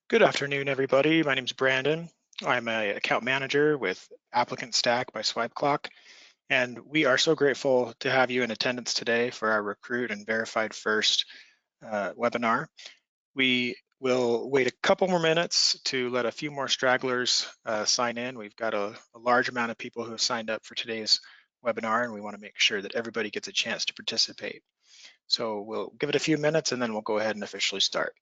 Good afternoon, everybody. My name is Brandon. I'm an account manager with ApplicantStack by SwipeClock, and we are so grateful to have you in attendance today for our Recruit and Verified First webinar. We will wait a couple more minutes to let a few more stragglers sign in. We've got a large amount of people who have signed up for today's webinar, and we want to make sure that everybody gets a chance to participate. So we'll give it a few minutes, and then we'll go ahead and officially start.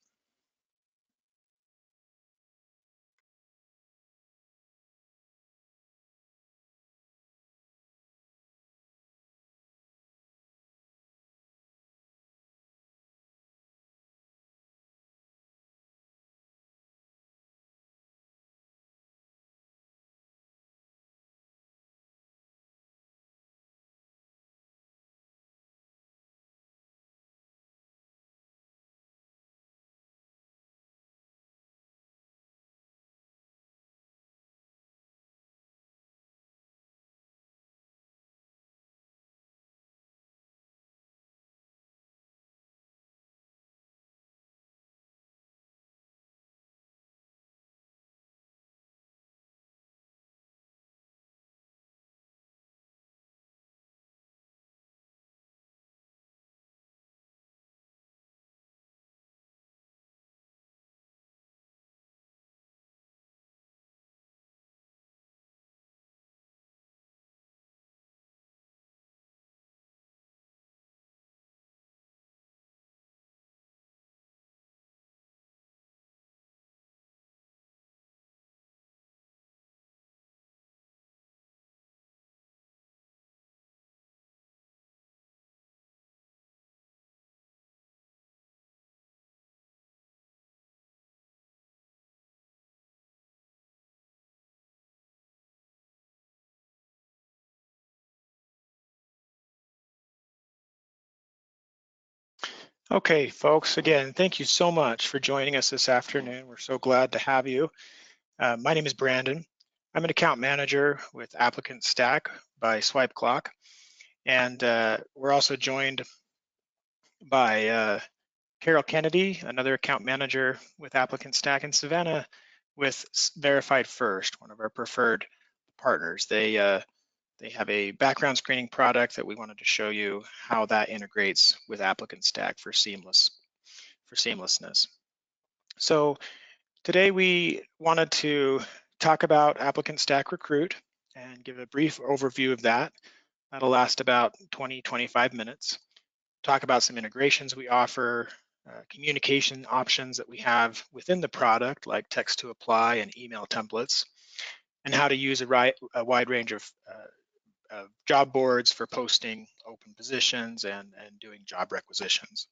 Okay, folks, again, thank you so much for joining us this afternoon. We're so glad to have you. My name is Brandon. I'm an account manager with ApplicantStack by SwipeClock, and we're also joined by Carol Kennedy, another account manager with ApplicantStack, and Savannah with Verified First, one of our preferred partners. They have a background screening product that we wanted to show you how that integrates with ApplicantStack for seamlessness. So today we wanted to talk about ApplicantStack Recruit and give a brief overview of that. That'll last about 20-25 minutes. Talk about some integrations we offer, communication options that we have within the product, like text to apply and email templates, and how to use a wide range of job boards for posting open positions and doing job requisitions.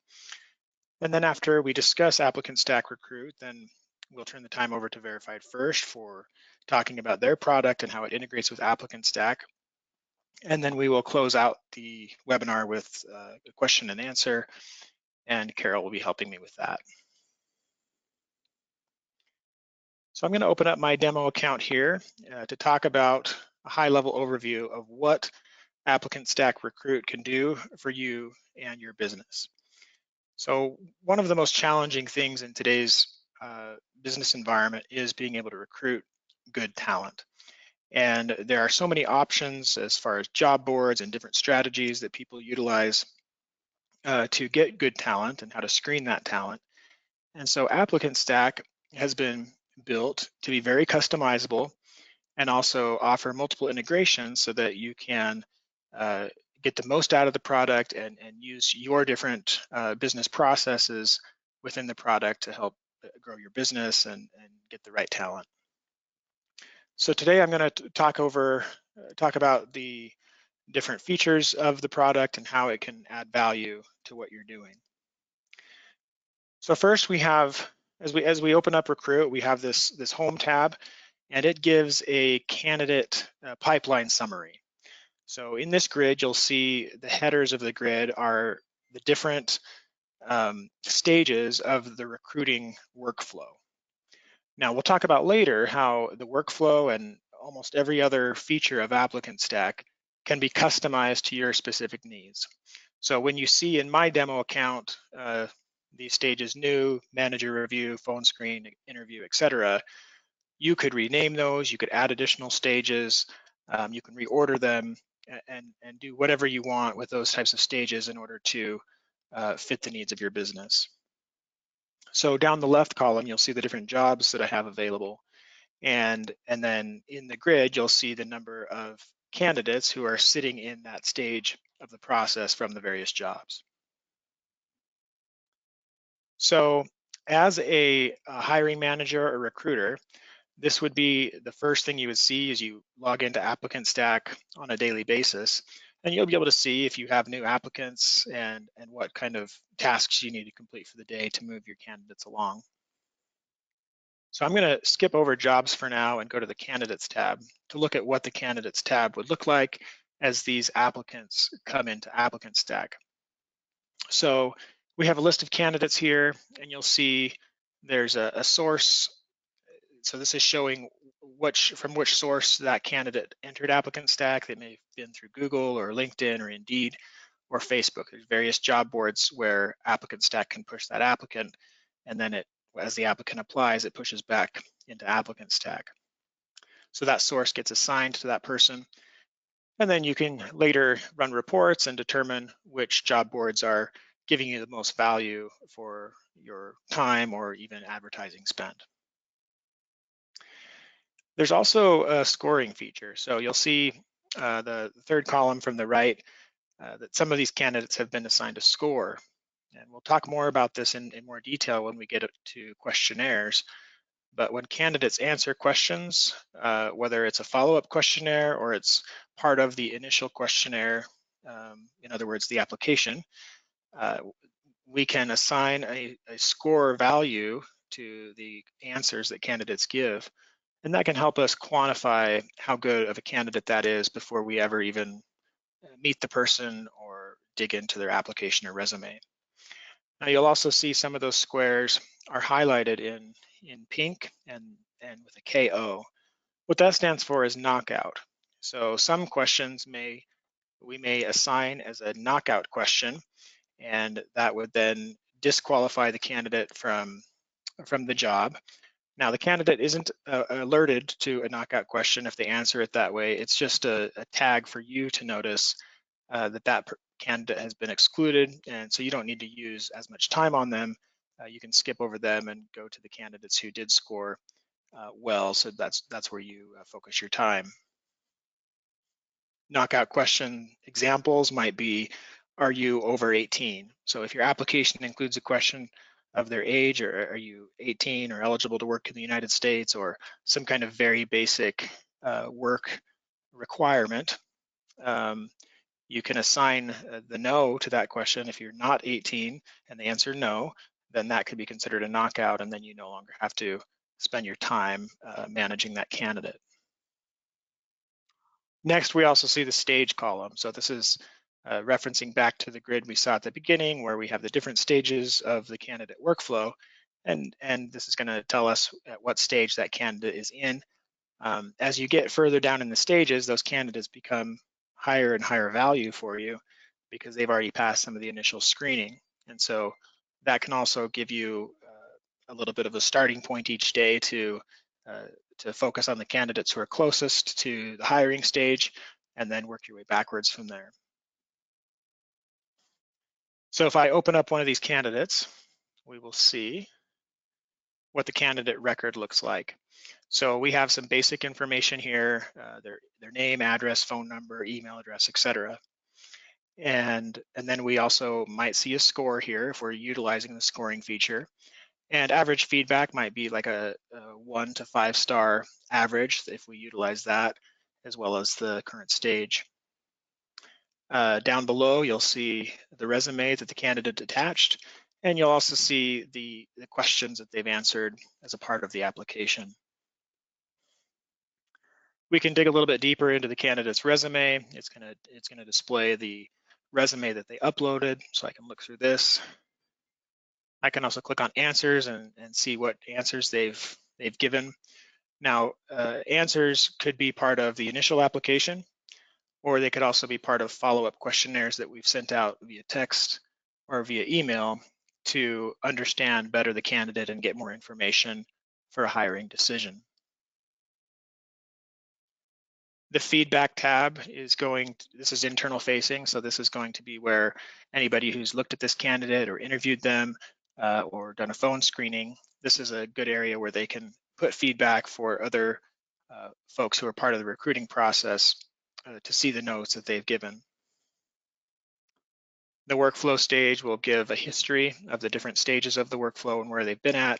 And then after we discuss ApplicantStack Recruit, then we'll turn the time over to Verified First for talking about their product and how it integrates with ApplicantStack. And then we will close out the webinar with a question and answer, and Carol will be helping me with that. So I'm going to open up my demo account here to talk about a high-level overview of what ApplicantStack Recruit can do for you and your business. So one of the most challenging things in today's business environment is being able to recruit good talent. And there are so many options as far as job boards and different strategies that people utilize to get good talent and how to screen that talent. And so ApplicantStack has been built to be very customizable and also offer multiple integrations so that you can get the most out of the product and use your different business processes within the product to help grow your business and get the right talent. So today I'm going to talk about the different features of the product and how it can add value to what you're doing. So first we have, as we open up Recruit, we have this home tab, and it gives a candidate pipeline summary. So in this grid, you'll see the headers of the grid are the different stages of the recruiting workflow. Now we'll talk about later how the workflow and almost every other feature of ApplicantStack can be customized to your specific needs. So when you see in my demo account these stages: new, manager review, phone screen, interview, etc. You could rename those, you could add additional stages, you can reorder them, and do whatever you want with those types of stages in order to fit the needs of your business. So down the left column, you'll see the different jobs that I have available. And then in the grid, you'll see the number of candidates who are sitting in that stage of the process from the various jobs. So as a hiring manager or recruiter, this would be the first thing you would see as you log into ApplicantStack on a daily basis. And you'll be able to see if you have new applicants and what kind of tasks you need to complete for the day to move your candidates along. So I'm going to skip over jobs for now and go to the candidates tab to look at what the candidates tab would look like as these applicants come into ApplicantStack. So we have a list of candidates here, and you'll see there's a source. So this is showing from which source that candidate entered ApplicantStack. They may have been through Google or LinkedIn or Indeed or Facebook. There's various job boards where ApplicantStack can push that applicant, and then as the applicant applies, it pushes back into ApplicantStack. So that source gets assigned to that person, and then you can later run reports and determine which job boards are giving you the most value for your time or even advertising spend. There's also a scoring feature. So you'll see the third column from the right that some of these candidates have been assigned a score. And we'll talk more about this in more detail when we get to questionnaires. But when candidates answer questions, whether it's a follow-up questionnaire or it's part of the initial questionnaire, in other words, the application, we can assign a score value to the answers that candidates give. And that can help us quantify how good of a candidate that is before we ever even meet the person or dig into their application or resume. Now you'll also see some of those squares are highlighted in pink and with a KO. What that stands for is knockout. So some questions we may assign as a knockout question, and that would then disqualify the candidate from the job. Now, the candidate isn't alerted to a knockout question if they answer it that way. It's just a tag for you to notice that candidate has been excluded, and so you don't need to use as much time on them. You can skip over them and go to the candidates who did score well, so that's where you focus your time. Knockout question examples might be, are you over 18? So if your application includes a question of their age, or are you 18 or eligible to work in the United States, or some kind of very basic work requirement, you can assign the no to that question. If you're not 18 and the answer no, then that could be considered a knockout, and then you no longer have to spend your time managing that candidate. Next, we also see the stage column. So this is referencing back to the grid we saw at the beginning, where we have the different stages of the candidate workflow. And this is going to tell us at what stage that candidate is in. As you get further down in the stages, those candidates become higher and higher value for you because they've already passed some of the initial screening. And so that can also give you a little bit of a starting point each day to focus on the candidates who are closest to the hiring stage, and then work your way backwards from there. So if I open up one of these candidates, we will see what the candidate record looks like. So we have some basic information here, their name, address, phone number, email address, etc. And then we also might see a score here if we're utilizing the scoring feature. And average feedback might be like a 1 to 5 star average if we utilize that, as well as the current stage. Down below, you'll see the resume that the candidate attached, and you'll also see the questions that they've answered as a part of the application. We can dig a little bit deeper into the candidate's resume. It's gonna display the resume that they uploaded, so I can look through this. I can also click on answers and see what answers they've given. Now, answers could be part of the initial application, or they could also be part of follow-up questionnaires that we've sent out via text or via email. to understand better the candidate and get more information for a hiring decision. The feedback tab is this is internal facing, so this is going to be where anybody who's looked at this candidate or interviewed them or done a phone screening, this is a good area where they can put feedback for other folks who are part of the recruiting process to see the notes that they've given. The workflow stage will give a history of the different stages of the workflow and where they've been at.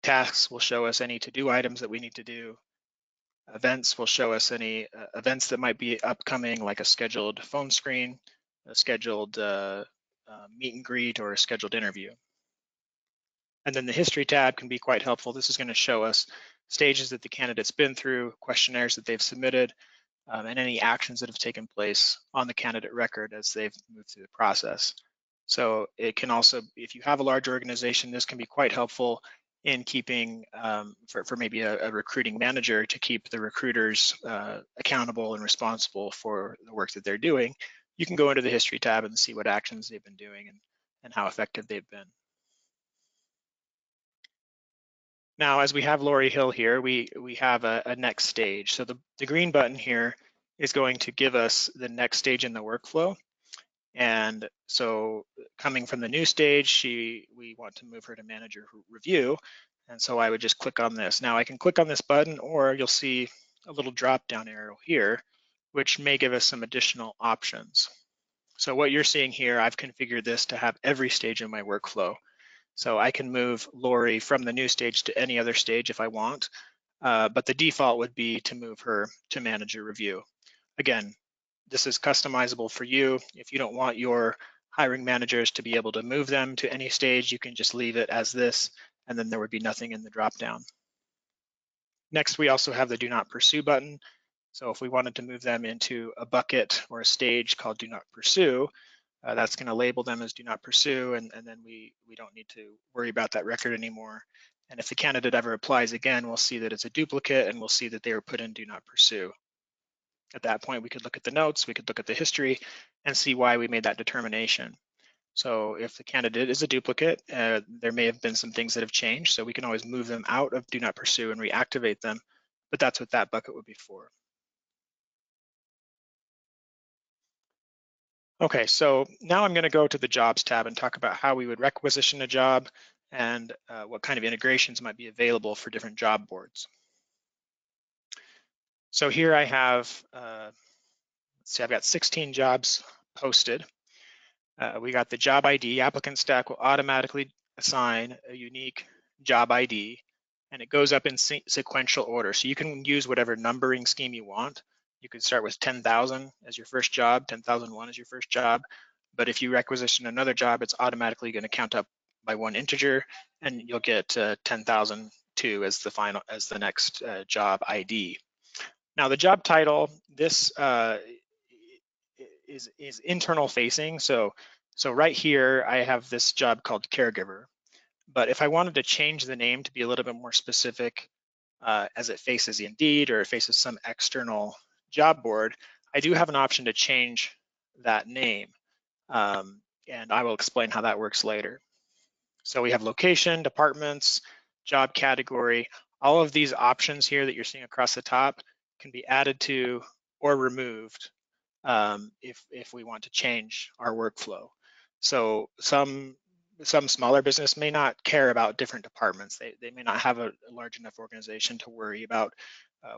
Tasks will show us any to-do items that we need to do. Events will show us any events that might be upcoming, like a scheduled phone screen, a scheduled meet and greet, or a scheduled interview. And then the history tab can be quite helpful. This is going to show us stages that the candidate's been through, questionnaires that they've submitted, and any actions that have taken place on the candidate record as they've moved through the process. So it can also, if you have a large organization, this can be quite helpful in keeping, for maybe a recruiting manager to keep the recruiters accountable and responsible for the work that they're doing. You can go into the history tab and see what actions they've been doing and how effective they've been. Now, as we have Lori Hill here, we have a next stage. So the green button here is going to give us the next stage in the workflow. And so coming from the new stage, we want to move her to manager review. And so I would just click on this. Now I can click on this button, or you'll see a little drop down arrow here, which may give us some additional options. So what you're seeing here, I've configured this to have every stage in my workflow. So I can move Lori from the new stage to any other stage if I want, but the default would be to move her to manager review. Again, this is customizable for you. If you don't want your hiring managers to be able to move them to any stage, you can just leave it as this, and then there would be nothing in the dropdown. Next, we also have the Do Not Pursue button. So if we wanted to move them into a bucket or a stage called Do Not Pursue, that's going to label them as Do Not Pursue, and then we don't need to worry about that record anymore. And if the candidate ever applies again, we'll see that it's a duplicate, and we'll see that they were put in Do Not Pursue. At that point, we could look at the notes, we could look at the history, and see why we made that determination. So if the candidate is a duplicate, there may have been some things that have changed, so we can always move them out of Do Not Pursue and reactivate them, but that's what that bucket would be for. Okay, so now I'm going to go to the Jobs tab and talk about how we would requisition a job and what kind of integrations might be available for different job boards. So here I have, let's see, I've got 16 jobs posted. We got the job ID. ApplicantStack will automatically assign a unique job ID, and it goes up in sequential order. So you can use whatever numbering scheme you want. You could start with 10,000 as your first job, 10,001 as your first job. But if you requisition another job, it's automatically going to count up by one integer, and you'll get 10,002 as the next job ID. Now the job title, this is internal facing. So right here, I have this job called caregiver. But if I wanted to change the name to be a little bit more specific as it faces Indeed or it faces some external job board, I do have an option to change that name. And I will explain how that works later. So we have location, departments, job category. All of these options here that you're seeing across the top can be added to or removed if we want to change our workflow. So some smaller business may not care about different departments. They may not have a large enough organization to worry about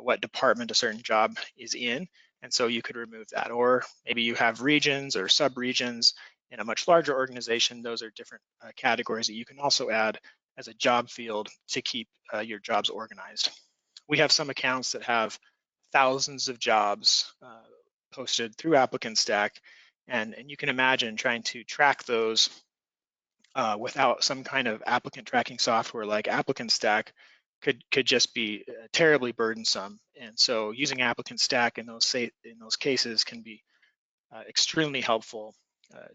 what department a certain job is in, and so you could remove that. Or maybe you have regions or sub-regions in a much larger organization. Those are different categories that you can also add as a job field to keep your jobs organized. We have some accounts that have thousands of jobs posted through ApplicantStack, and you can imagine trying to track those without some kind of applicant tracking software like ApplicantStack could just be terribly burdensome. And so using ApplicantStack in those cases can be extremely helpful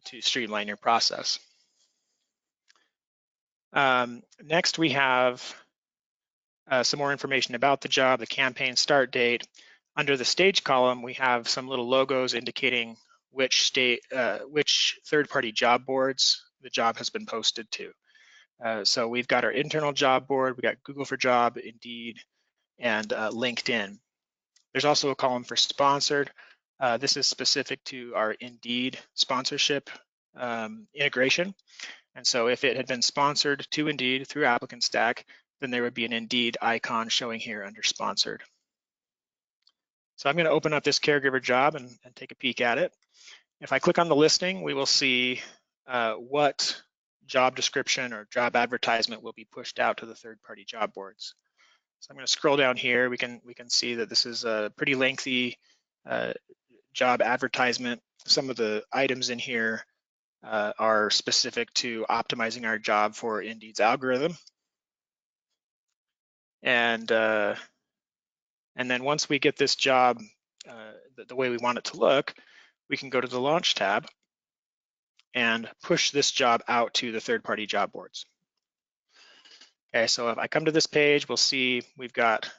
to streamline your process. Next, we have some more information about the job, the campaign start date. Under the stage column, we have some little logos indicating which third-party job boards the job has been posted to. So we've got our internal job board, we got Google for Job, Indeed, and LinkedIn. There's also a column for sponsored. This is specific to our Indeed sponsorship integration. And so if it had been sponsored to Indeed through ApplicantStack, then there would be an Indeed icon showing here under sponsored. So I'm going to open up this caregiver job and take a peek at it. If I click on the listing, we will see what job description or job advertisement will be pushed out to the third-party job boards. So I'm going to scroll down here. We can see that this is a pretty lengthy job advertisement. Some of the items in here are specific to optimizing our job for Indeed's algorithm. And then once we get this job the way we want it to look, we can go to the Launch tab and push this job out to the third-party job boards. Okay, so if I come to this page, we'll see we've got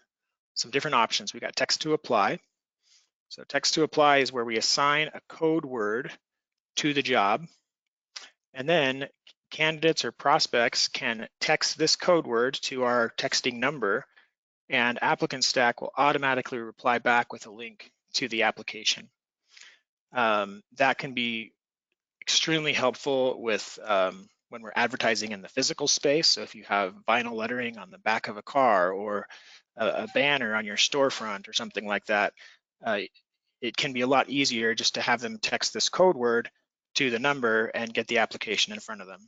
some different options. We've got text to apply. So text to apply is where we assign a code word to the job, and then candidates or prospects can text this code word to our texting number, and ApplicantStack will automatically reply back with a link to the application. That can be extremely helpful with when we're advertising in the physical space. So if you have vinyl lettering on the back of a car or a banner on your storefront or something like that, it can be a lot easier just to have them text this code word to the number and get the application in front of them.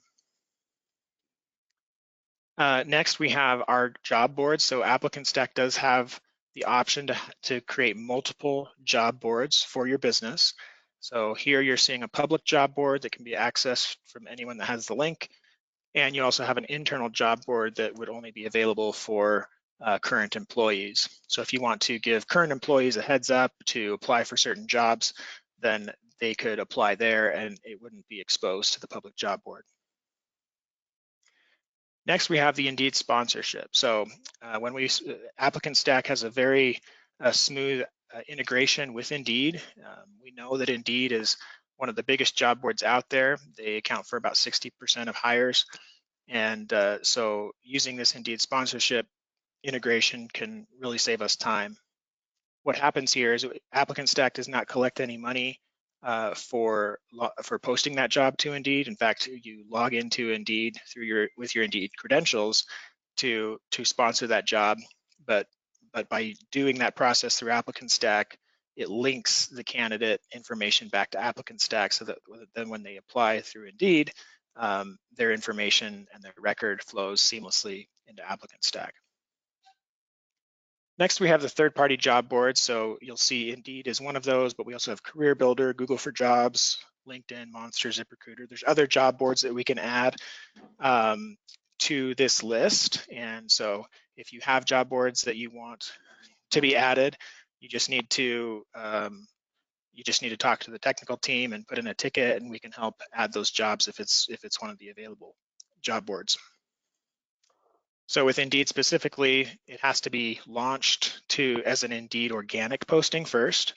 Next, we have our job boards. So ApplicantStack does have the option to create multiple job boards for your business. So here you're seeing a public job board that can be accessed from anyone that has the link. And you also have an internal job board that would only be available for current employees. So if you want to give current employees a heads up to apply for certain jobs, then they could apply there and it wouldn't be exposed to the public job board. Next, we have the Indeed sponsorship. So when ApplicantStack has a very smooth integration with Indeed. We know that Indeed is one of the biggest job boards out there. They account for about 60% of hires. And so using this Indeed sponsorship integration can really save us time. What happens here is ApplicantStack does not collect any money for posting that job to Indeed. In fact, you log into Indeed with your Indeed credentials to sponsor that job, but by doing that process through ApplicantStack, it links the candidate information back to ApplicantStack so that then when they apply through Indeed, their information and their record flows seamlessly into ApplicantStack. Next, we have the third-party job boards. So you'll see Indeed is one of those, but we also have Career Builder, Google for Jobs, LinkedIn, Monster, ZipRecruiter. There's other job boards that we can add to this list. And so if you have job boards that you want to be added, you just need to talk to the technical team and put in a ticket, and we can help add those jobs if it's one of the available job boards. So with Indeed specifically, it has to be launched as an Indeed organic posting first,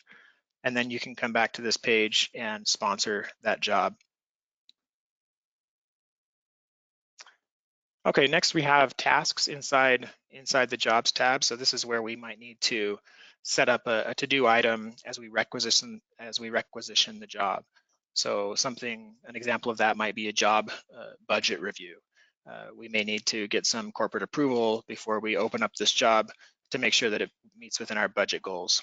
and then you can come back to this page and sponsor that job. Okay, next we have tasks inside the jobs tab. So this is where we might need to set up a to-do item as we requisition the job. So an example of that might be a job budget review. We may need to get some corporate approval before we open up this job to make sure that it meets within our budget goals.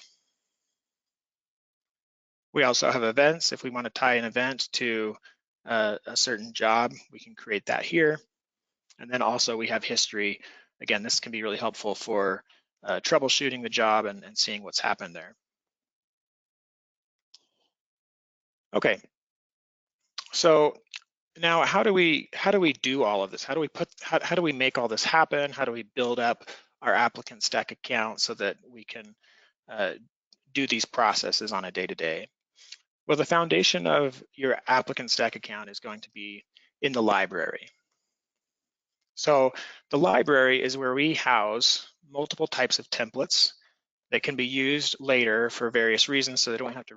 We also have events. If we want to tie an event to a certain job, we can create that here. And then also we have history. Again, this can be really helpful for troubleshooting the job and seeing what's happened there. Okay, so now how do we do all of this? How do we make all this happen? How do we build up our ApplicantStack account so that we can do these processes on a day-to-day? Well, the foundation of your ApplicantStack account is going to be in the library. So the library is where we house multiple types of templates that can be used later for various reasons so they don't have to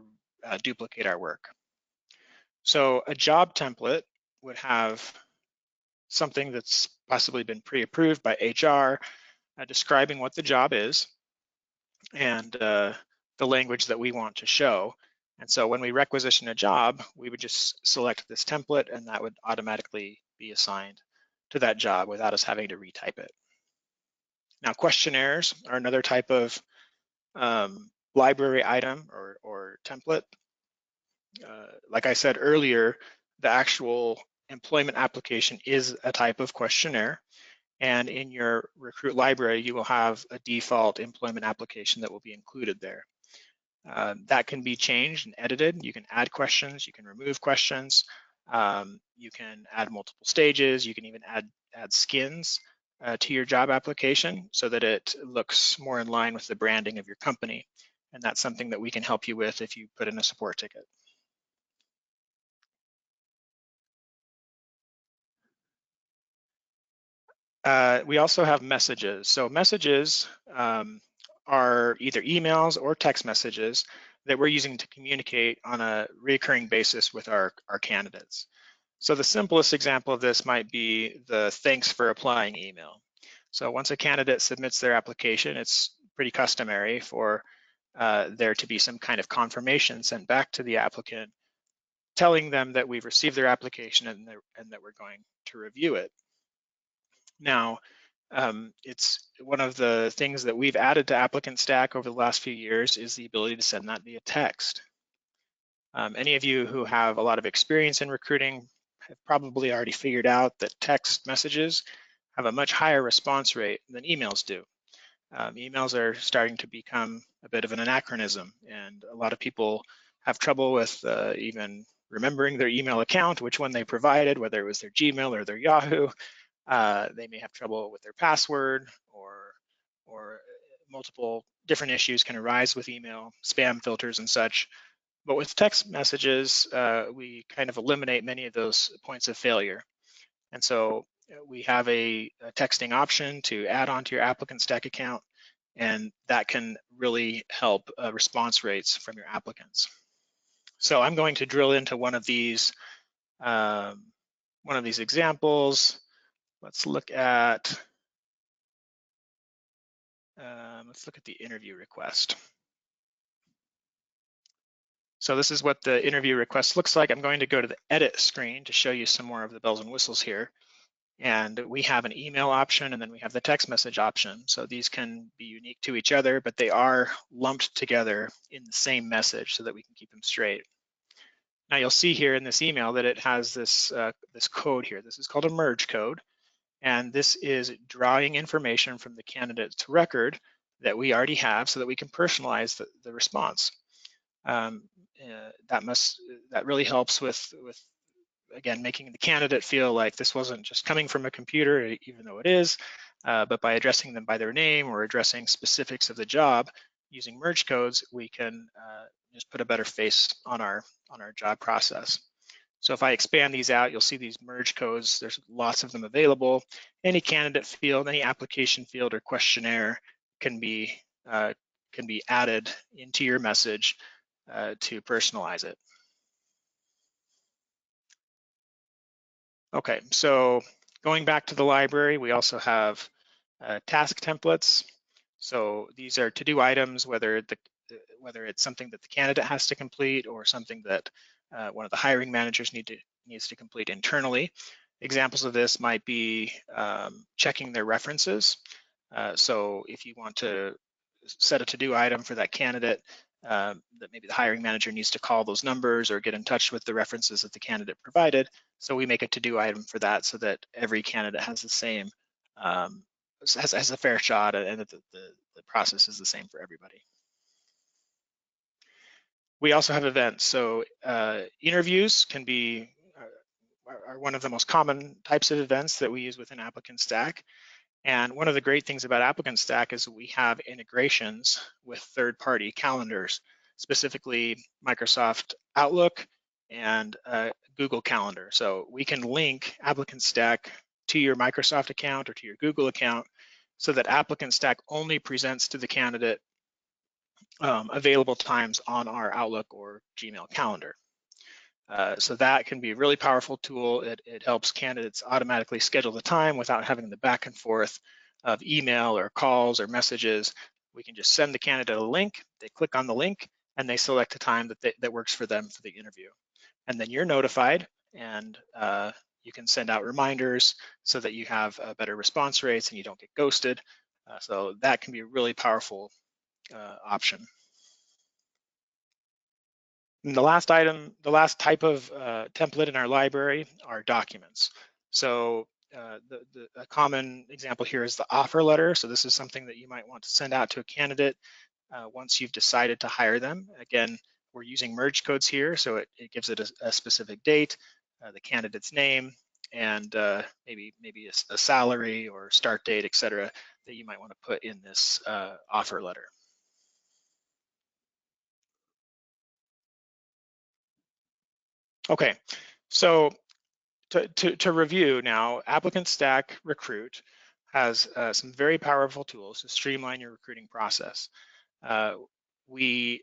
duplicate our work. So a job template would have something that's possibly been pre-approved by HR describing what the job is and the language that we want to show. And so when we requisition a job, we would just select this template and that would automatically be assigned to that job without us having to retype it. Now, questionnaires are another type of library item or template. Like I said earlier, the actual employment application is a type of questionnaire. And in your recruit library, you will have a default employment application that will be included there. That can be changed and edited. You can add questions, you can remove questions, you can add multiple stages, you can even add skins to your job application so that it looks more in line with the branding of your company. And that's something that we can help you with if you put in a support ticket. We also have messages. So messages are either emails or text messages that we're using to communicate on a recurring basis with our candidates. So the simplest example of this might be the thanks for applying email. So once a candidate submits their application, it's pretty customary for there to be some kind of confirmation sent back to the applicant telling them that we've received their application and that we're going to review it. Now, it's one of the things that we've added to ApplicantStack over the last few years is the ability to send that via text. Any of you who have a lot of experience in recruiting have probably already figured out that text messages have a much higher response rate than emails do. Emails are starting to become a bit of an anachronism, and a lot of people have trouble with even remembering their email account, which one they provided, whether it was their Gmail or their Yahoo. They may have trouble with their password, or multiple different issues can arise with email, spam filters and such. But with text messages, we kind of eliminate many of those points of failure. And so we have a texting option to add onto your ApplicantStack account, and that can really help response rates from your applicants. So I'm going to drill into one of these examples. Let's look at the interview request. So this is what the interview request looks like. I'm going to go to the edit screen to show you some more of the bells and whistles here. And we have an email option, and then we have the text message option. So these can be unique to each other, but they are lumped together in the same message so that we can keep them straight. Now you'll see here in this email that it has this code here. This is called a merge code. And this is drawing information from the candidate's record that we already have so that we can personalize the response. That really helps with again, making the candidate feel like this wasn't just coming from a computer, even though it is, but by addressing them by their name or addressing specifics of the job using merge codes, we can just put a better face on our job process. So if I expand these out, you'll see these merge codes. There's lots of them available. Any candidate field, any application field or questionnaire can be added into your message to personalize it. Okay, so going back to the library, we also have task templates. So these are to-do items, whether it's something that the candidate has to complete or something that one of the hiring managers needs to complete internally. Examples of this might be checking their references. So if you want to set a to-do item for that candidate, that maybe the hiring manager needs to call those numbers or get in touch with the references that the candidate provided. So we make a to-do item for that so that every candidate has the same, has a fair shot, and that the process is the same for everybody. We also have events. So interviews are one of the most common types of events that we use within ApplicantStack. And one of the great things about ApplicantStack is we have integrations with third-party calendars, specifically Microsoft Outlook and Google Calendar. So we can link ApplicantStack to your Microsoft account or to your Google account so that ApplicantStack only presents to the candidate available times on our Outlook or Gmail calendar. So that can be a really powerful tool. It helps candidates automatically schedule the time without having the back and forth of email or calls or messages. We can just send the candidate a link, they click on the link, and they select a time that works for them for the interview. And then you're notified, and you can send out reminders so that you have better response rates and you don't get ghosted. So that can be a really powerful option. And the last type of template in our library are documents. So a common example here is the offer letter. So this is something that you might want to send out to a candidate once you've decided to hire them. Again, we're using merge codes here, so it gives it a specific date, the candidate's name, and maybe a salary or start date, et cetera, that you might want to put in this offer letter. Okay, so to review now, ApplicantStack Recruit has some very powerful tools to streamline your recruiting process. We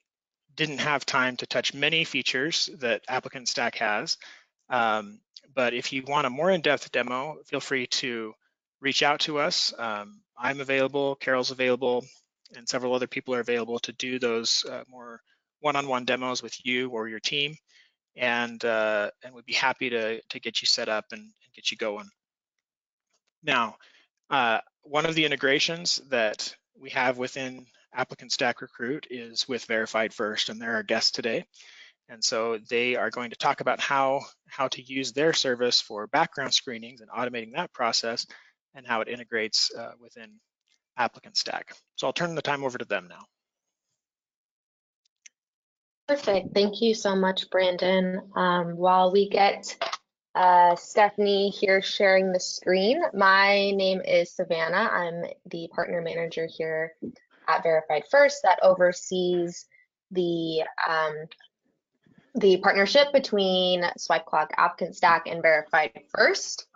didn't have time to touch many features that ApplicantStack has, but if you want a more in-depth demo, feel free to reach out to us. I'm available, Carol's available, and several other people are available to do those more one-on-one demos with you or your team. And we'd be happy to get you set up and get you going. Now, one of the integrations that we have within ApplicantStack Recruit is with Verified First, and they're our guest today. And so they are going to talk about how to use their service for background screenings and automating that process, and how it integrates within ApplicantStack. So I'll turn the time over to them now. Perfect. Thank you so much, Brandon. While we get Stephanie here sharing the screen, my name is Savannah. I'm the partner manager here at Verified First that oversees the partnership between SwipeClock, ApplicantStack, and Verified First.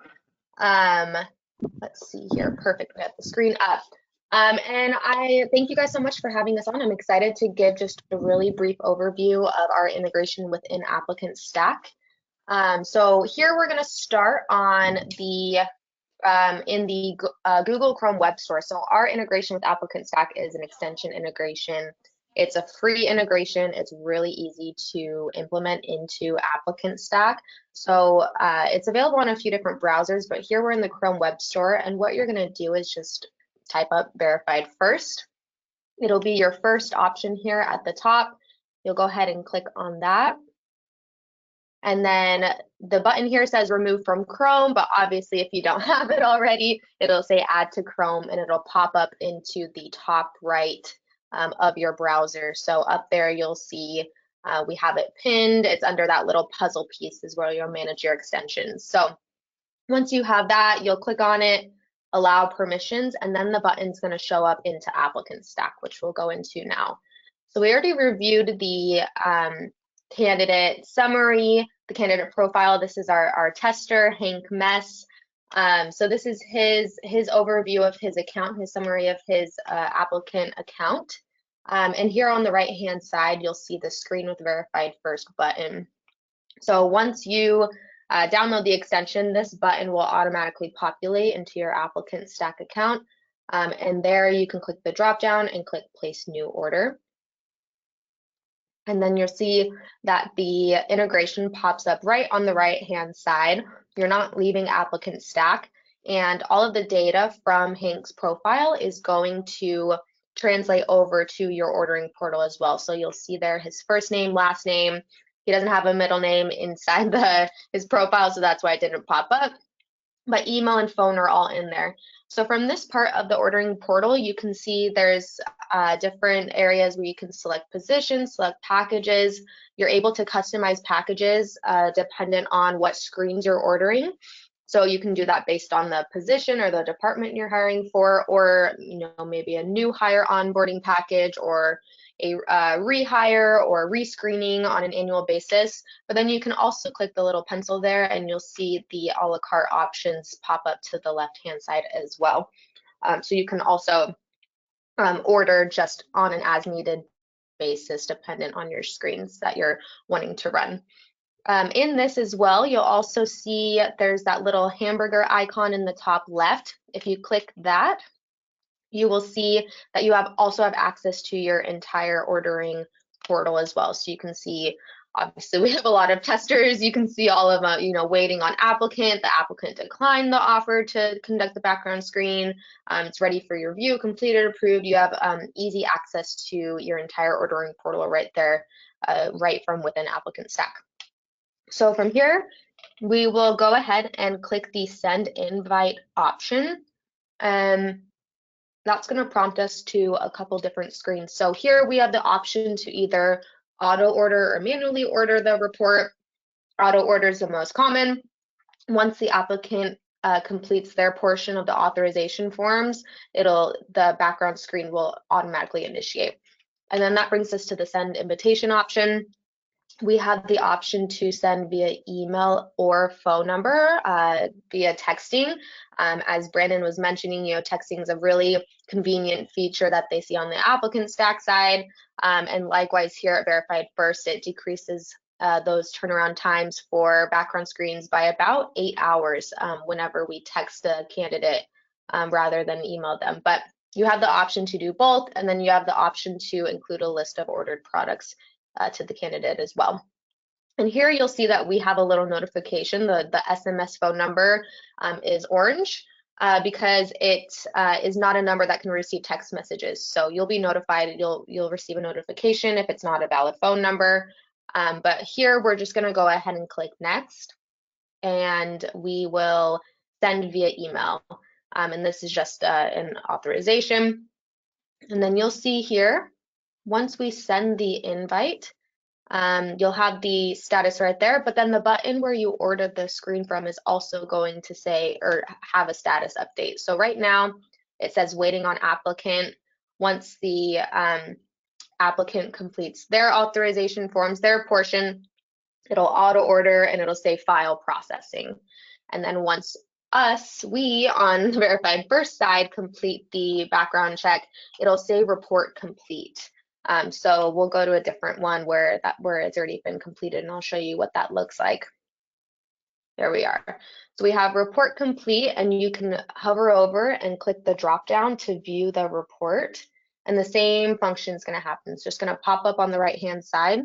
Let's see here. Perfect. We have the screen up. And I thank you guys so much for having us on. I'm excited to give just a really brief overview of our integration within ApplicantStack. So here we're going to start on the in the Google Chrome Web Store. So our integration with ApplicantStack is an extension integration. It's a free integration. It's really easy to implement into ApplicantStack. So it's available on a few different browsers, but here we're in the Chrome Web Store, and what you're going to do is just type up Verified First. It'll be your first option here at the top. You'll go ahead and click on that. And then the button here says remove from Chrome, but obviously if you don't have it already, it'll say add to Chrome, and it'll pop up into the top right of your browser. So up there you'll see we have it pinned. It's under that little puzzle piece is where you'll manage your extensions. So once you have that, you'll click on it, allow permissions, and then the button's going to show up into ApplicantStack, which we'll go into now. So we already reviewed the candidate summary, the candidate profile. This is our tester, Hank Mess. So this is his overview of his account, his summary of his applicant account. And here on the right-hand side, you'll see the screen with Verified First button. So once you download the extension, this button will automatically populate into your ApplicantStack account. And there you can click the drop-down and click Place New Order. And then you'll see that the integration pops up right on the right-hand side. You're not leaving ApplicantStack, and all of the data from Hank's profile is going to translate over to your ordering portal as well. So you'll see there his first name, last name. He doesn't have a middle name inside his profile, so that's why it didn't pop up. But email and phone are all in there. So from this part of the ordering portal, you can see there's different areas where you can select positions, select packages. You're able to customize packages dependent on what screens you're ordering. So you can do that based on the position or the department you're hiring for, or maybe a new hire onboarding package, or a rehire or rescreening on an annual basis. But then you can also click the little pencil there, and you'll see the a la carte options pop up to the left-hand side as well. So you can also order just on an as-needed basis, dependent on your screens that you're wanting to run. In this as well, you'll also see there's that little hamburger icon in the top left. If you click that, you will see that you also have access to your entire ordering portal as well. So you can see, obviously we have a lot of testers. You can see all of them, waiting on applicant. The applicant declined the offer to conduct the background screen. It's ready for your review, completed, approved. You have easy access to your entire ordering portal right there, right from within ApplicantStack. So from here, we will go ahead and click the send invite option. That's going to prompt us to a couple different screens. So here we have the option to either auto order or manually order the report. Auto order is the most common. Once the applicant completes their portion of the authorization forms, the background screen will automatically initiate. And then that brings us to the send invitation option. We have the option to send via email or phone number, via texting. As Brandon was mentioning, texting is a really convenient feature that they see on the ApplicantStack side. And likewise here at Verified First, it decreases those turnaround times for background screens by about 8 hours whenever we text a candidate rather than email them. But you have the option to do both, and then you have the option to include a list of ordered products to the candidate as well. And here you'll see that we have a little notification. The SMS phone number is orange because it is not a number that can receive text messages. So you'll be notified, you'll receive a notification if it's not a valid phone number. But here we're just gonna go ahead and click next, and we will send via email. And this is just an authorization. And then you'll see here, once we send the invite, you'll have the status right there, but then the button where you ordered the screen from is also going to say or have a status update. So right now it says waiting on applicant. Once the applicant completes their authorization forms, their portion, it'll auto order and it'll say file processing. And then once we on the Verified First side complete the background check, it'll say report complete. So we'll go to a different one where it's already been completed, and I'll show you what that looks like. There we are. So we have report complete, and you can hover over and click the drop down to view the report. And the same function is going to happen. It's just going to pop up on the right hand side,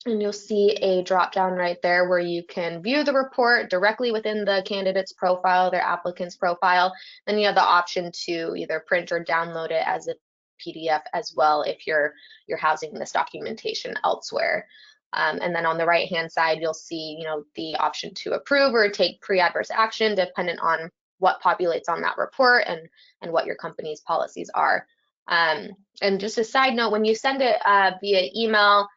and you'll see a drop down right there where you can view the report directly within the candidate's profile, their applicant's profile. Then you have the option to either print or download it as a PDF as well if you're housing this documentation elsewhere. And then on the right hand side, you'll see the option to approve or take pre-adverse action dependent on what populates on that report and what your company's policies are. And just a side note, when you send it via email,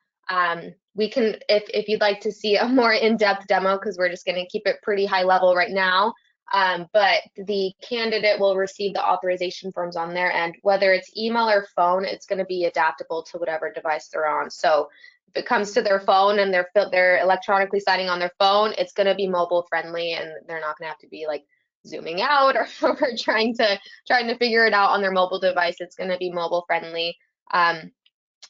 we can, if you'd like to see a more in-depth demo, because we're just going to keep it pretty high level right now, but the candidate will receive the authorization forms on their end. Whether it's email or phone, it's going to be adaptable to whatever device they're on. So if it comes to their phone and they're electronically signing on their phone, it's going to be mobile friendly, and they're not going to have to be like zooming out or trying to figure it out on their mobile device. It's going to be mobile friendly.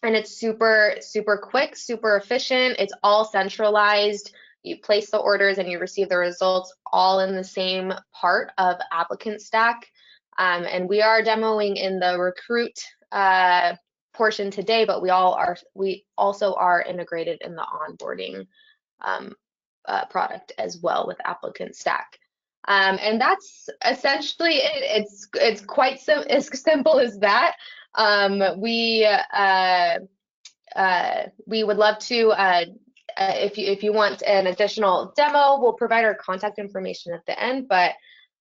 And it's super, super quick, super efficient. It's all centralized. You place the orders and you receive the results all in the same part of ApplicantStack. And we are demoing in the recruit portion today, but we also are integrated in the onboarding product as well with ApplicantStack. And that's essentially it. It's quite as simple as that. We would love to, if you want an additional demo, we'll provide our contact information at the end, but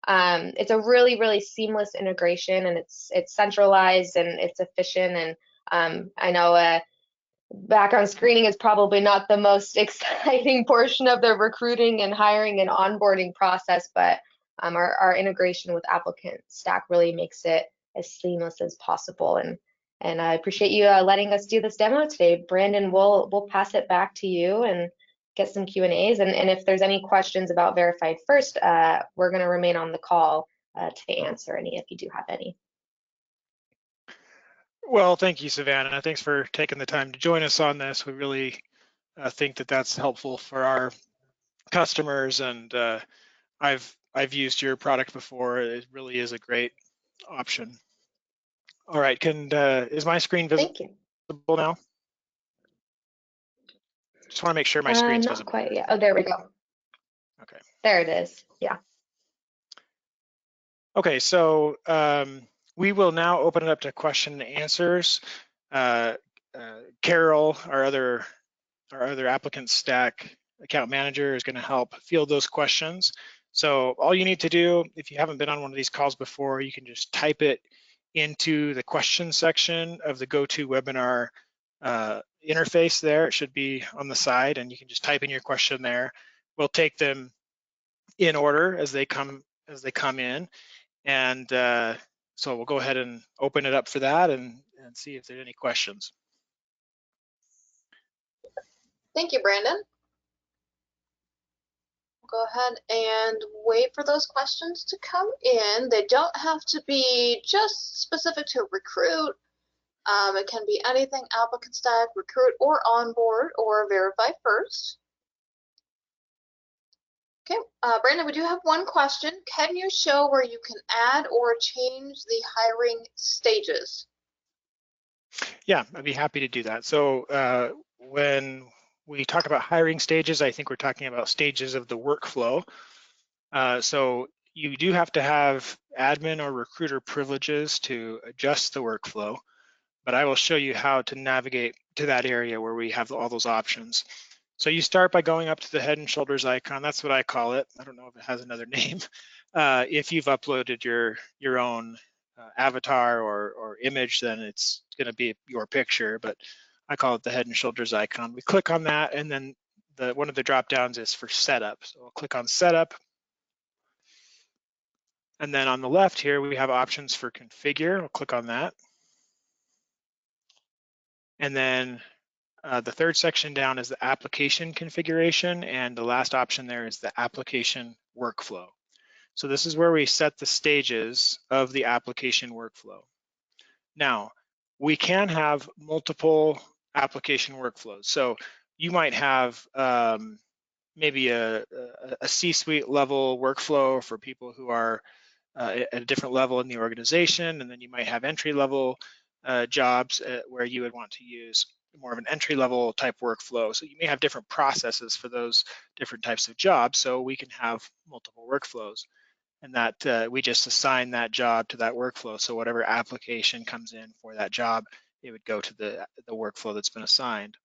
it's a really, really seamless integration, and it's centralized and it's efficient. And I know background screening is probably not the most exciting portion of the recruiting and hiring and onboarding process, but our integration with ApplicantStack really makes it as seamless as possible. And I appreciate you letting us do this demo today. Brandon, we'll pass it back to you and get some Q&As. And if there's any questions about Verified First, we're going to remain on the call to answer any if you do have any. Well, thank you, Savannah. Thanks for taking the time to join us on this. We really think that that's helpful for our customers, and I've used your product before. It really is a great option. All right, is my screen visible Thank you. now? Just want to make sure my screen's Not visible quite here. yet. Oh, there we go. Okay. There it is. Yeah. Okay, so we will now open it up to question and answers. Carol, our other ApplicantStack account manager, is going to help field those questions. So all you need to do, if you haven't been on one of these calls before, you can just type it into the question section of the GoToWebinar interface there. It should be on the side, and you can just type in your question there. We'll take them in order as they come in, and so we'll go ahead and open it up for that and see if there's any questions. Thank you, Brandon. Go ahead and wait for those questions to come in. They don't have to be just specific to Recruit. It can be anything ApplicantStack, Recruit, or Onboard, or Verify First. Okay, Brandon, we do have one question. Can you show where you can add or change the hiring stages? Yeah, I'd be happy to do that. So when we talk about hiring stages, I think we're talking about stages of the workflow. So you do have to have admin or recruiter privileges to adjust the workflow, but I will show you how to navigate to that area where we have all those options. So you start by going up to the head and shoulders icon. That's what I call it. I don't know if it has another name. If you've uploaded your own avatar or image, then it's going to be your picture, but I call it the head and shoulders icon. We click on that, and then one of the drop downs is for setup. So I'll click on setup. And then on the left here, we have options for configure. I'll click on that. And then the third section down is the application configuration, and the last option there is the application workflow. So this is where we set the stages of the application workflow. Now, we can have multiple application workflows. So you might have maybe a C-suite level workflow for people who are at a different level in the organization, and then you might have entry-level jobs where you would want to use more of an entry-level type workflow. So you may have different processes for those different types of jobs, so we can have multiple workflows, and that we just assign that job to that workflow. So whatever application comes in for that job, it would go to the workflow that's been assigned.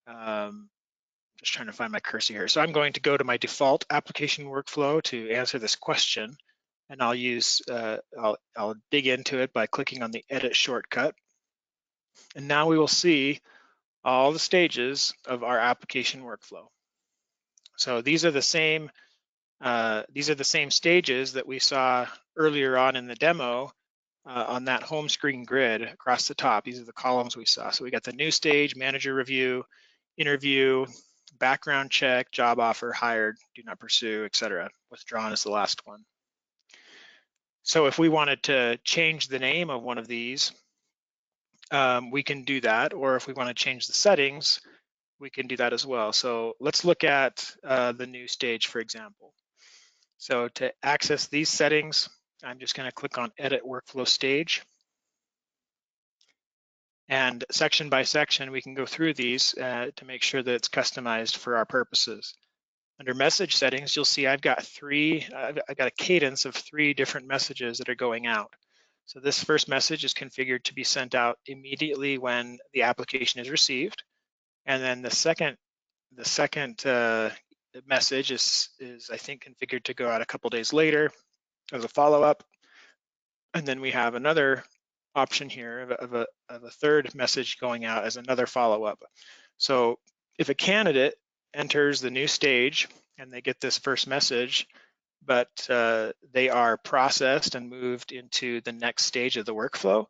Just trying to find my cursor here. So I'm going to go to my default application workflow to answer this question. And I'll use, I'll dig into it by clicking on the edit shortcut. And now we will see all the stages of our application workflow. So these are the same stages that we saw earlier on in the demo on that home screen grid across the top. These are the columns we saw. So we got the new stage, manager review, interview, background check, job offer, hired, do not pursue, etc. Withdrawn is the last one. So if we wanted to change the name of one of these, we can do that, or if we want to change the settings, we can do that as well. So let's look at the new stage, for example. So to access these settings, I'm just going to click on Edit Workflow Stage. And section by section, we can go through these to make sure that it's customized for our purposes. Under message settings, you'll see I've got a cadence of 3 different messages that are going out. So this first message is configured to be sent out immediately when the application is received. And then the second message is I think configured to go out a couple days later as a follow-up. And then we have another option here of a third message going out as another follow-up. So if a candidate enters the new stage and they get this first message, but they are processed and moved into the next stage of the workflow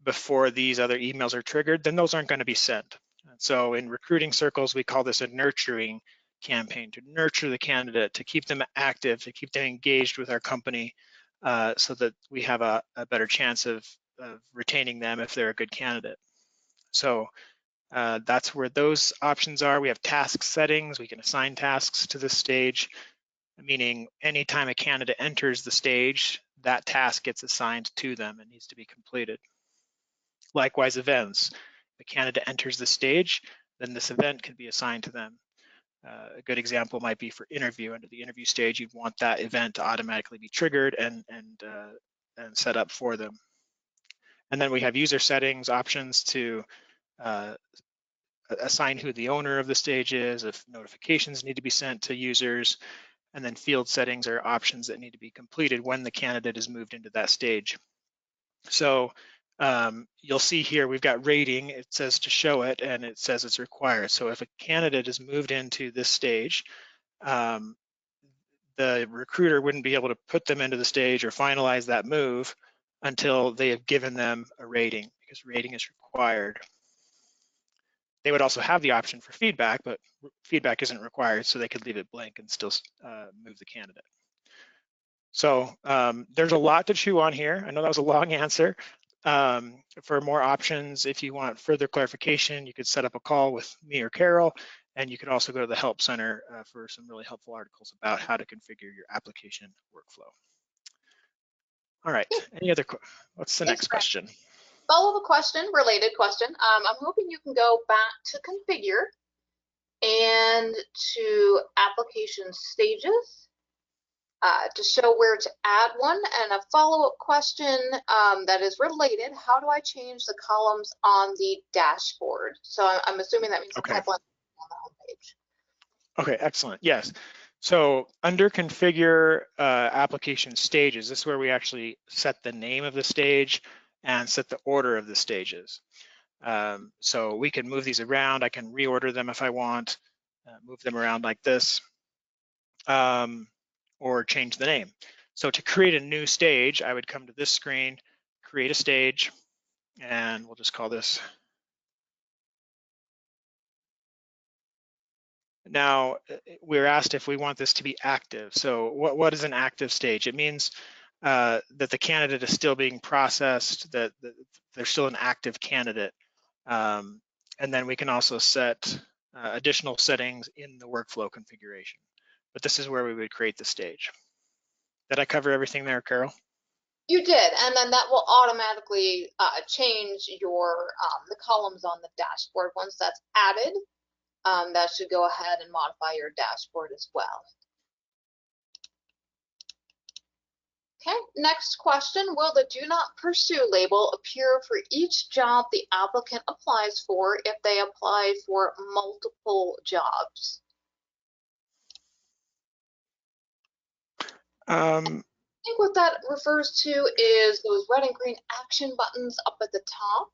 before these other emails are triggered, then those aren't going to be sent. And so in recruiting circles, we call this a nurturing campaign, to nurture the candidate, to keep them active, to keep them engaged with our company, so that we have a better chance of retaining them if they're a good candidate. So That's where those options are. We have task settings. We can assign tasks to this stage, meaning anytime a candidate enters the stage, that task gets assigned to them and needs to be completed. Likewise, events. If a candidate enters the stage, then this event can be assigned to them. A good example might be for interview. Under the interview stage, you'd want that event to automatically be triggered and set up for them. And then we have user settings options to assign who the owner of the stage is, if notifications need to be sent to users, and then field settings are options that need to be completed when the candidate is moved into that stage. So you'll see here we've got rating. It says to show it, and it says it's required. So if a candidate is moved into this stage, the recruiter wouldn't be able to put them into the stage or finalize that move until they have given them a rating, because rating is required. They would also have the option for feedback, but feedback isn't required, so they could leave it blank and still move the candidate. So there's a lot to chew on here. I know that was a long answer. For more options, if you want further clarification, you could set up a call with me or Carol, and you could also go to the Help Center for some really helpful articles about how to configure your application workflow. All right, what's the next question? Follow-up question, related question. I'm hoping you can go back to configure and to application stages to show where to add one, and a follow-up question that is related. How do I change the columns on the dashboard? So I'm assuming that means the pipeline on the homepage. Okay, excellent. Yes. So under configure application stages, this is where we actually set the name of the stage and set the order of the stages. So we can move these around. I can reorder them if I want, move them around like this, or change the name. So to create a new stage, I would come to this screen, create a stage, and we'll just call this. Now, we're asked if we want this to be active. So what is an active stage? It means that the candidate is still being processed, that they're still an active candidate. And then we can also set additional settings in the workflow configuration. But this is where we would create the stage. Did I cover everything there, Carol? You did, and then that will automatically change your the columns on the dashboard. Once that's added, that should go ahead and modify your dashboard as well. Okay, next question. Will the do not pursue label appear for each job the applicant applies for if they apply for multiple jobs? I think what that refers to is those red and green action buttons up at the top.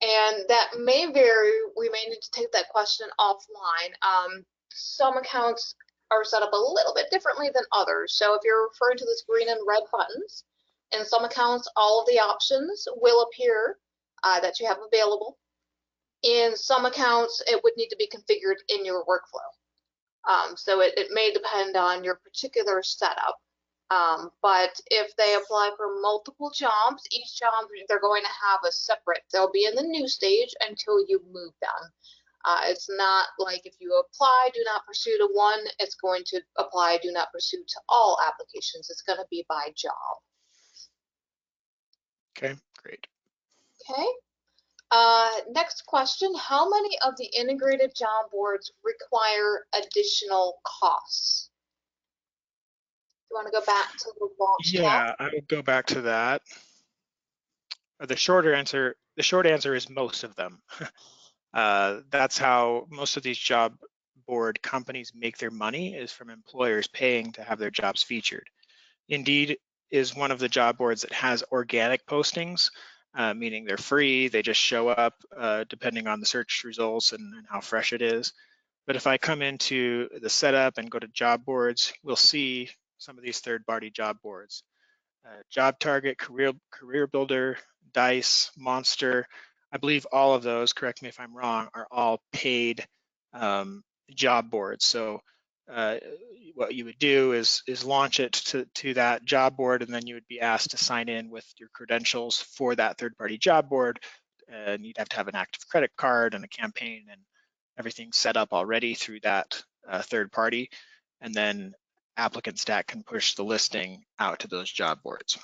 And that may vary. We may need to take that question offline. Some accounts are set up a little bit differently than others. So if you're referring to this green and red buttons, in some accounts, all of the options will appear that you have available. In some accounts, it would need to be configured in your workflow. So it may depend on your particular setup. But if they apply for multiple jobs, each job they're going to have a separate, they'll be in the new stage until you move them. It's not like if you apply do not pursue to one, it's going to apply do not pursue to all applications. It's going to be by job. Okay, great. Okay. Next question, how many of the integrated job boards require additional costs? You want to go back to the launch tab? Yeah, I would go back to that. The short answer is most of them. That's how most of these job board companies make their money, is from employers paying to have their jobs featured. Indeed is one of the job boards that has organic postings, meaning they're free, they just show up depending on the search results and how fresh it is. But if I come into the setup and go to job boards, we'll see some of these third-party job boards. Job Target, Career Builder, Dice, Monster. I believe all of those, correct me if I'm wrong, are all paid job boards. So what you would do is launch it to that job board, and then you would be asked to sign in with your credentials for that third-party job board and you'd have to have an active credit card and a campaign and everything set up already through that third party. And then ApplicantStack can push the listing out to those job boards.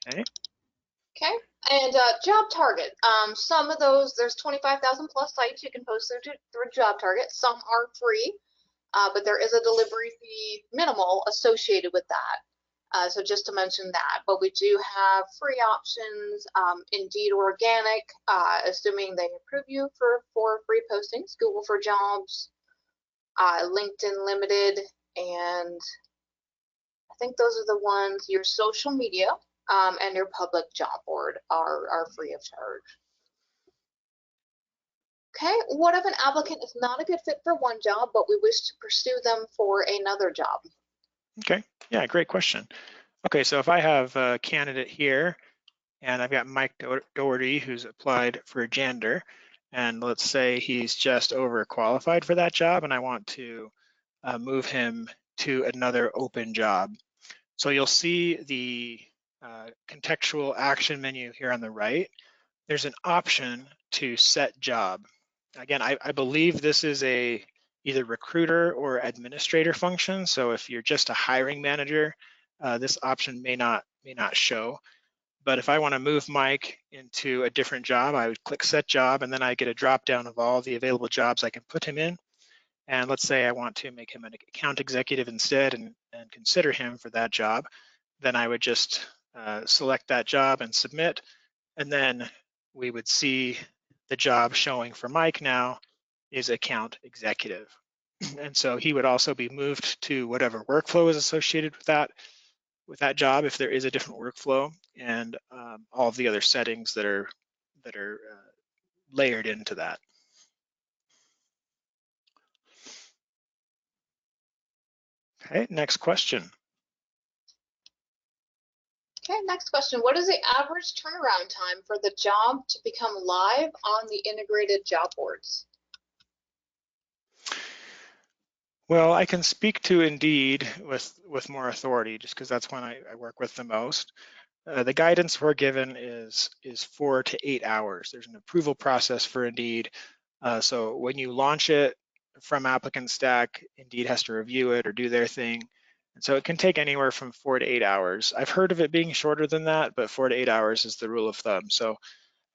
Okay. Okay, and job target. Some of those, there's 25,000 plus sites you can post through job target. Some are free, but there is a delivery fee minimal associated with that. So just to mention that, but we do have free options, Indeed Organic, assuming they approve you for free postings, Google for Jobs, LinkedIn Limited, and I think those are the ones, your social media and your public job board are free of charge. Okay, what if an applicant is not a good fit for one job, but we wish to pursue them for another job? Okay, yeah, great question. Okay, so if I have a candidate here and I've got Mike Doherty who's applied for a janitor, and let's say he's just overqualified for that job and I want to move him to another open job. So you'll see the contextual action menu here on the right. There's an option to set job. Again, I believe this is a either recruiter or administrator function. So if you're just a hiring manager, this option may not show. But if I want to move Mike into a different job, I would click set job, and then I get a drop down of all the available jobs I can put him in. And let's say I want to make him an account executive instead and consider him for that job. Then I would just select that job and submit. And then we would see the job showing for Mike now is account executive. And so he would also be moved to whatever workflow is associated with that job, if there is a different workflow, and all of the other settings that are layered into that. Okay, next question. Okay, next question. What is the average turnaround time for the job to become live on the integrated job boards? Well, I can speak to Indeed with more authority, just because that's when I work with the most. The guidance we're given is 4 to 8 hours. There's an approval process for Indeed. So when you launch it from ApplicantStack, Indeed has to review it or do their thing. And so it can take anywhere from 4 to 8 hours. I've heard of it being shorter than that, but 4 to 8 hours is the rule of thumb. So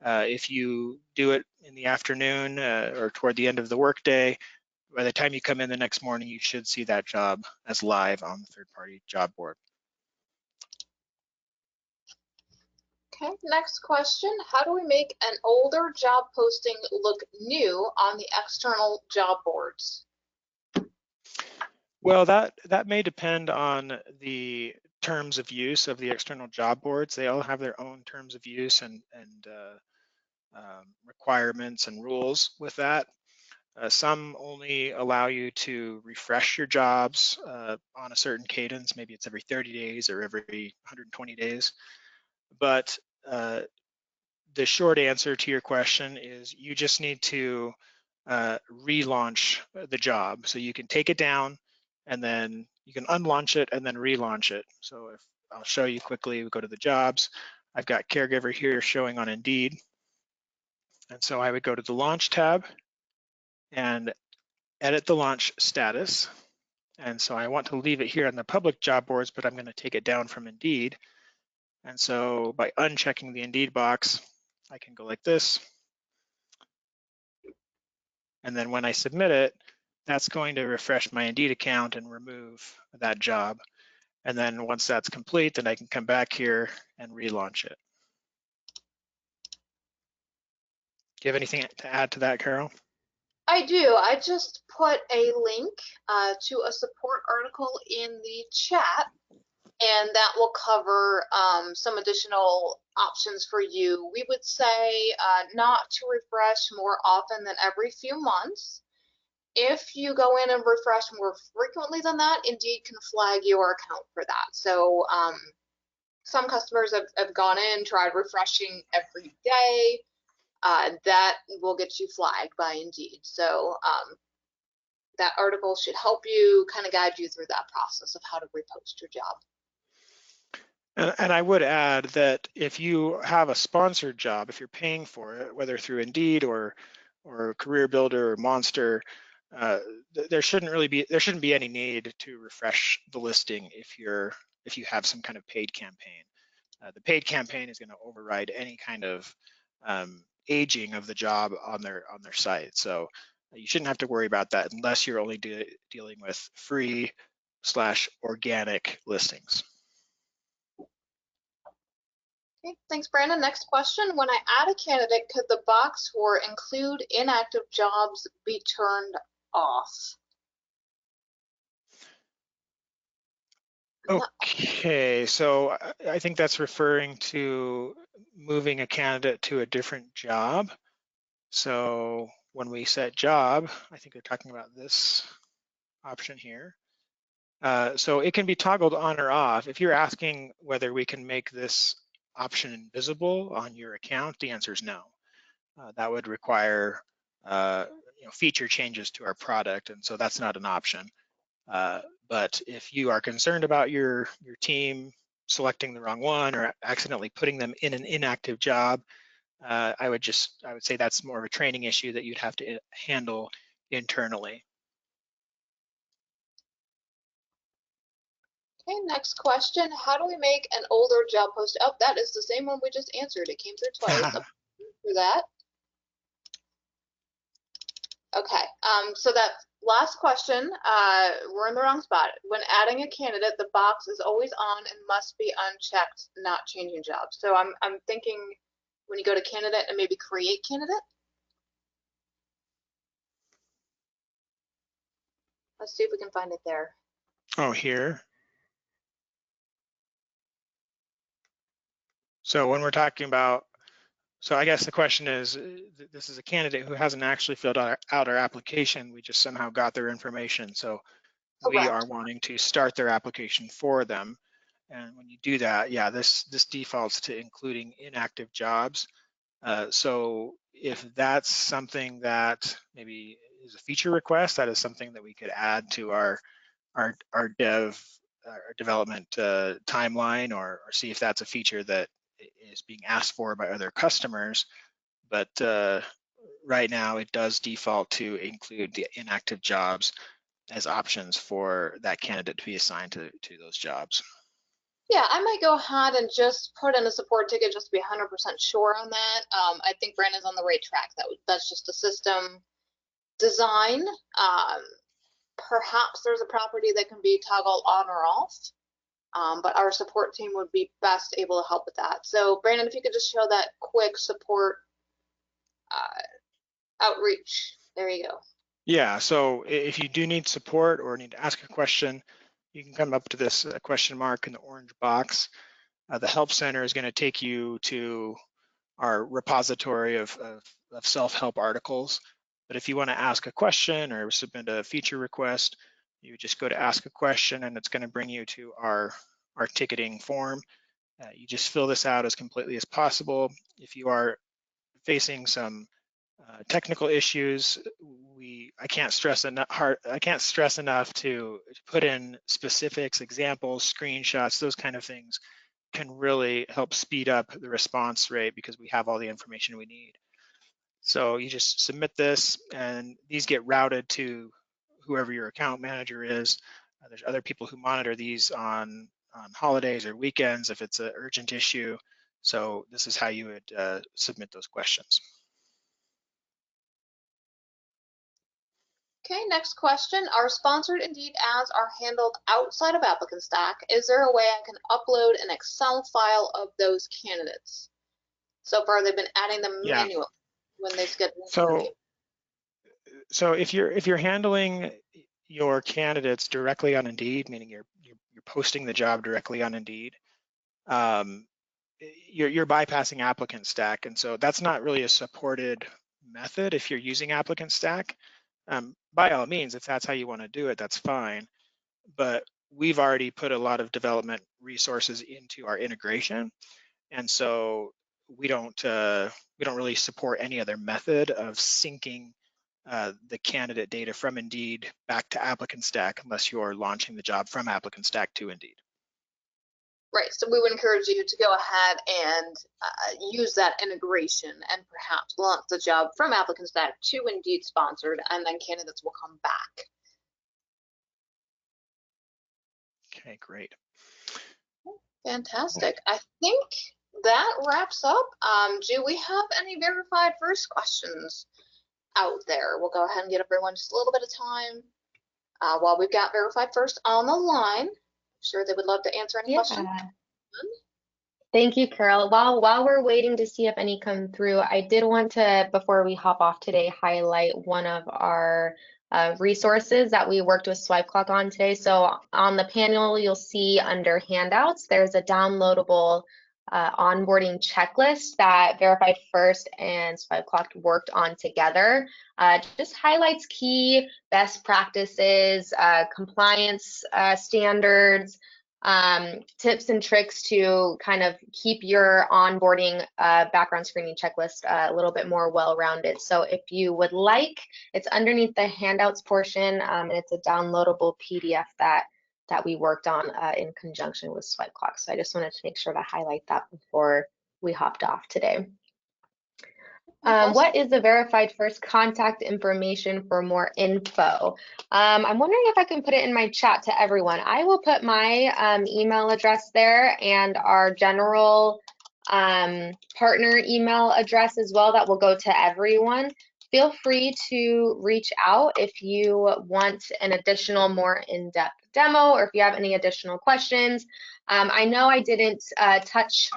if you do it in the afternoon or toward the end of the workday, by the time you come in the next morning, you should see that job as live on the third-party job board. Okay, next question. How do we make an older job posting look new on the external job boards? Well, that may depend on the terms of use of the external job boards. They all have their own terms of use and requirements and rules with that. Some only allow you to refresh your jobs on a certain cadence. Maybe it's every 30 days or every 120 days. But the short answer to your question is you just need to relaunch the job. So you can take it down and then you can unlaunch it and then relaunch it. So if I'll show you quickly, we go to the jobs. I've got caregiver here showing on Indeed. And so I would go to the launch tab and edit the launch status. And so I want to leave it here on the public job boards, but I'm going to take it down from Indeed. And so by unchecking the Indeed box, I can go like this. And then when I submit it, that's going to refresh my Indeed account and remove that job. And then once that's complete, then I can come back here and relaunch it. Do you have anything to add to that, Carol? I do. I just put a link to a support article in the chat, and that will cover some additional options for you. We would say not to refresh more often than every few months. If you go in and refresh more frequently than that, Indeed can flag your account for that. So some customers have gone in, tried refreshing every day. That will get you flagged by Indeed. So that article should help you, kind of guide you through that process of how to repost your job. And I would add that if you have a sponsored job, if you're paying for it, whether through Indeed or Career Builder or Monster, there shouldn't be any need to refresh the listing if you have some kind of paid campaign. The paid campaign is going to override any kind of aging of the job on their site. So you shouldn't have to worry about that unless you're only dealing with free/organic listings. Okay, thanks, Brandon. Next question. When I add a candidate, could the box for include inactive jobs be turned off? Okay, so I think that's referring to moving a candidate to a different job. So when we set job, I think they're talking about this option here. So it can be toggled on or off. If you're asking whether we can make this option invisible on your account, the answer is no. That would require feature changes to our product, and so that's not an option. But if you are concerned about your team selecting the wrong one or accidentally putting them in an inactive job, I would say that's more of a training issue that you'd have to handle internally. Okay, next question. How do we make an older job post? Oh, that is the same one we just answered. It came through twice. For that. Okay, so that last question, we're in the wrong spot. When adding a candidate, the box is always on and must be unchecked, not changing jobs. So I'm thinking when you go to candidate and maybe create candidate. Let's see if we can find it there. Oh, here. So when we're talking about, so I guess the question is, this is a candidate who hasn't actually filled out our application. We just somehow got their information. So we Correct. are wanting to start their application for them. And when you do that, yeah, this defaults to including inactive jobs. So if that's something that maybe is a feature request, that is something that we could add to our development timeline, or see if that's a feature that is being asked for by other customers. But right now it does default to include the inactive jobs as options for that candidate to be assigned to those jobs. Yeah, I might go ahead and just put in a support ticket just to be 100% sure on that. I think Brandon's on the right track. That's just a system design. Perhaps there's a property that can be toggled on or off, but our support team would be best able to help with that. So Brandon, if you could just show that quick support outreach. There you go. Yeah, so if you do need support or need to ask a question, you can come up to this question mark in the orange box. The Help Center is going to take you to our repository of self-help articles. But if you want to ask a question or submit a feature request, you just go to ask a question and it's going to bring you to our ticketing form. You just fill this out as completely as possible. If you are facing some technical issues, I can't stress enough to put in specifics, examples, screenshots, those kind of things can really help speed up the response rate because we have all the information we need. So you just submit this and these get routed to whoever your account manager is. There's other people who monitor these on holidays or weekends if it's an urgent issue. So this is how you would submit those questions. Okay, next question. Our sponsored Indeed ads are handled outside of ApplicantStack. Is there a way I can upload an Excel file of those candidates? So far, they've been adding them manually when they schedule. So if you're handling your candidates directly on Indeed, meaning you're posting the job directly on Indeed, you're bypassing ApplicantStack, and so that's not really a supported method if you're using ApplicantStack. By all means, if that's how you want to do it, that's fine. But we've already put a lot of development resources into our integration, and so we don't really support any other method of syncing the candidate data from Indeed back to ApplicantStack unless you're launching the job from ApplicantStack to Indeed. Right, so we would encourage you to go ahead and use that integration and perhaps launch the job from ApplicantStack to Indeed Sponsored, and then candidates will come back. Okay, great. Fantastic. I think that wraps up. Do we have any verified first questions out there? We'll go ahead and get everyone just a little bit of time while we've got verified first on the line. I'm sure they would love to answer any questions. Thank you, Carol. While we're waiting to see if any come through, I did want to, before we hop off today, highlight one of our resources that we worked with Swipe Clock on today. So on the panel, you'll see under handouts, there's a downloadable onboarding checklist that Verified First and Swipe Clock worked on together. Just highlights key best practices, compliance standards, tips and tricks to kind of keep your onboarding background screening checklist a little bit more well-rounded. So if you would like, it's underneath the handouts portion, and it's a downloadable PDF that we worked on in conjunction with Swipe Clock. So I just wanted to make sure to highlight that before we hopped off today. What is the verified first contact information for more info? I'm wondering if I can put it in my chat to everyone. I will put my email address there and our general partner email address as well. That will go to everyone. Feel free to reach out if you want an additional, more in-depth demo, or if you have any additional questions. I know I didn't touch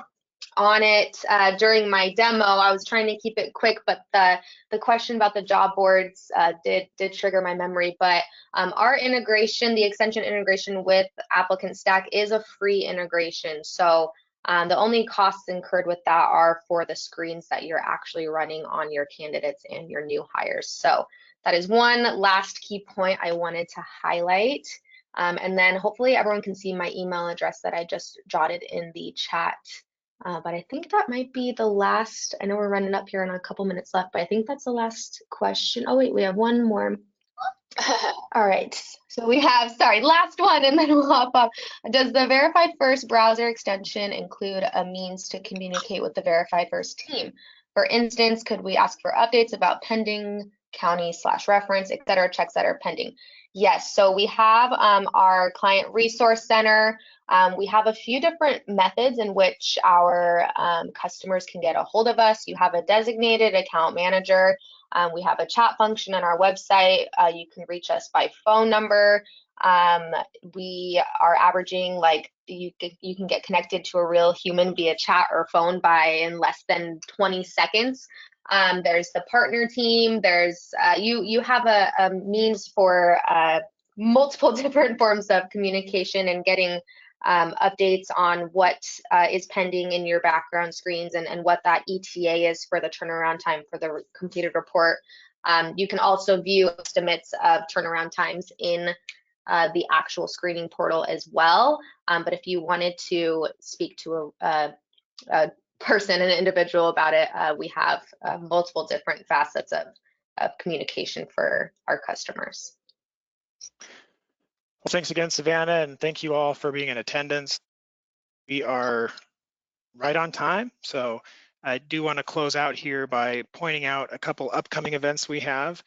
on it during my demo. I was trying to keep it quick, but the question about the job boards did trigger my memory. But our integration, the extension integration with ApplicantStack, is a free integration. So the only costs incurred with that are for the screens that you're actually running on your candidates and your new hires. So that is one last key point I wanted to highlight. And then hopefully everyone can see my email address that I just jotted in the chat. But I think that might be the last. I know we're running up here on a couple minutes left, but I think that's the last question. Oh wait, we have one more. All right, so we have, sorry, last one, and then we'll hop off. Does the Verified First browser extension include a means to communicate with the Verified First team? For instance, could we ask for updates about pending county/reference, et cetera, checks that are pending? Yes, so we have our Client Resource Center. We have a few different methods in which our customers can get a hold of us. You have a designated account manager. We have a chat function on our website. You can reach us by phone number. We are averaging, like, you can get connected to a real human via chat or phone in less than 20 seconds. There's the partner team. There's you have a means for multiple different forms of communication and getting updates on what is pending in your background screens and what that ETA is for the turnaround time for the completed report. You can also view estimates of turnaround times in the actual screening portal as well. But if you wanted to speak to a person, an individual about it, we have multiple different facets of communication for our customers. Well, thanks again, Savannah, and thank you all for being in attendance. We are right on time, so I do want to close out here by pointing out a couple upcoming events we have.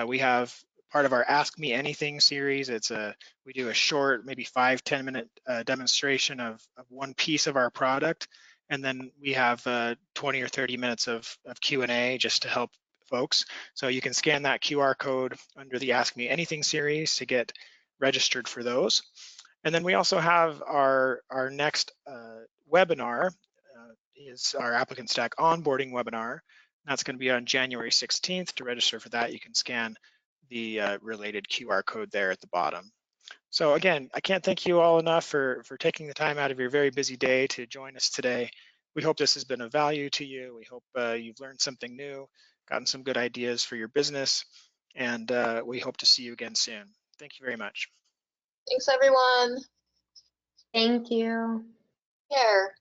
We have part of our Ask Me Anything series. We do a short, maybe 5-10 minute demonstration of one piece of our product, and then we have 20 or 30 minutes of Q&A just to help folks. So you can scan that QR code under the Ask Me Anything series to get registered for those. And then we also have our next webinar is our ApplicantStack onboarding webinar. That's going to be on January 16th. To register for that, you can scan the related QR code there at the bottom. So again, I can't thank you all enough for taking the time out of your very busy day to join us today. We hope this has been of value to you. We hope you've learned something new, gotten some good ideas for your business, and we hope to see you again soon. Thank you very much. Thanks, everyone. Thank you. Care.